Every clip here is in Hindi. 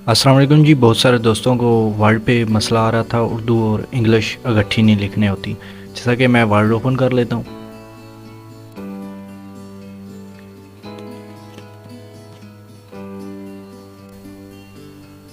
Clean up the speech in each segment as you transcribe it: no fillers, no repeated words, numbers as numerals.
अस्सलाम वालेकुम जी। बहुत सारे दोस्तों को वर्ड पे मसला आ रहा था, उर्दू और इंग्लिश इकट्ठी नहीं लिखने होती। जैसा कि मैं वर्ड ओपन कर लेता हूँ।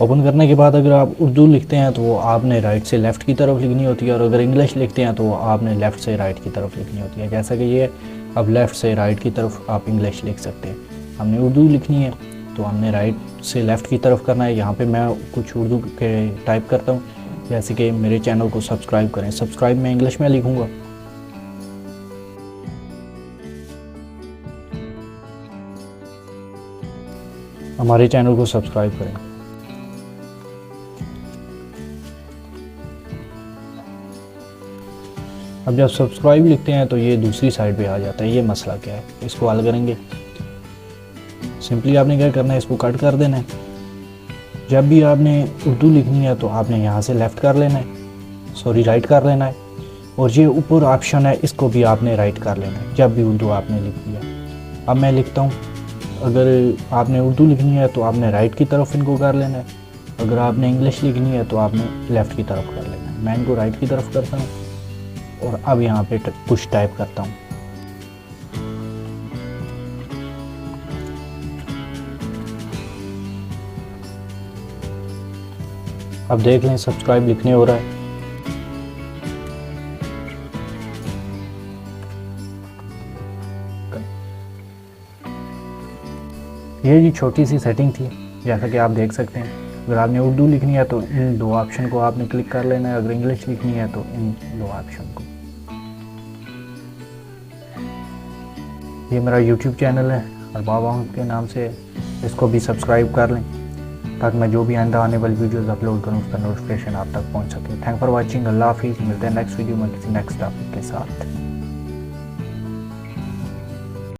ओपन करने के बाद अगर आप उर्दू लिखते हैं तो वो आपने राइट से लेफ़्ट की तरफ लिखनी होती है, और अगर इंग्लिश लिखते हैं तो वो आपने लेफ़्ट से राइट की तरफ लिखनी होती है। जैसा कि ये अब लेफ़्ट से राइट की तरफ आप इंग्लिश लिख सकते हैं। हमने उर्दू लिखनी है तो हमने राइट से लेफ़्ट की तरफ करना है। यहाँ पे मैं कुछ उर्दू के टाइप करता हूँ, जैसे कि मेरे चैनल को सब्सक्राइब करें। सब्सक्राइब मैं इंग्लिश में लिखूँगा। हमारे चैनल को सब्सक्राइब करें। अब जब सब्सक्राइब लिखते हैं तो ये दूसरी साइड पे आ जाता है। ये मसला क्या है, इसको हल करेंगे। सिंपली आपने क्या करना है, इसको कट कर देना है। जब भी आपने उर्दू लिखनी है तो आपने यहाँ से लेफ़्ट कर लेना है, सॉरी राइट कर लेना है। और ये ऊपर ऑप्शन है, इसको भी आपने राइट कर लेना है जब भी उर्दू आपने लिखनी है। अब मैं लिखता हूँ, अगर आपने उर्दू लिखनी है तो आपने राइट की तरफ इनको कर लेना है। अगर आपने इंग्लिश लिखनी है तो आपने लेफ़्ट की तरफ कर लेना है। मैं इनको राइट की तरफ करता हूँ और अब यहाँ पे कुछ टाइप करता हूँ। अब देख लें सब्सक्राइब लिखने हो रहा है। ये जी छोटी सी सेटिंग थी, जैसा कि आप देख सकते हैं। अगर आपने उर्दू लिखनी है तो इन दो ऑप्शन को आपने क्लिक कर लेना है। अगर इंग्लिश लिखनी है तो इन दो ऑप्शन को। ये मेरा यूट्यूब चैनल है अरबाब अहमद के नाम से, इसको भी सब्सक्राइब कर लें ताकि मैं जो भी आइंदा आने वाली वीडियोस अपलोड करूँ उसका नोटिफिकेशन आप तक पहुँच सके। Thank for watching. अल्लाह हाफिज़। मिलते हैं नेक्स्ट वीडियो में किसी नेक्स्ट टॉपिक के साथ।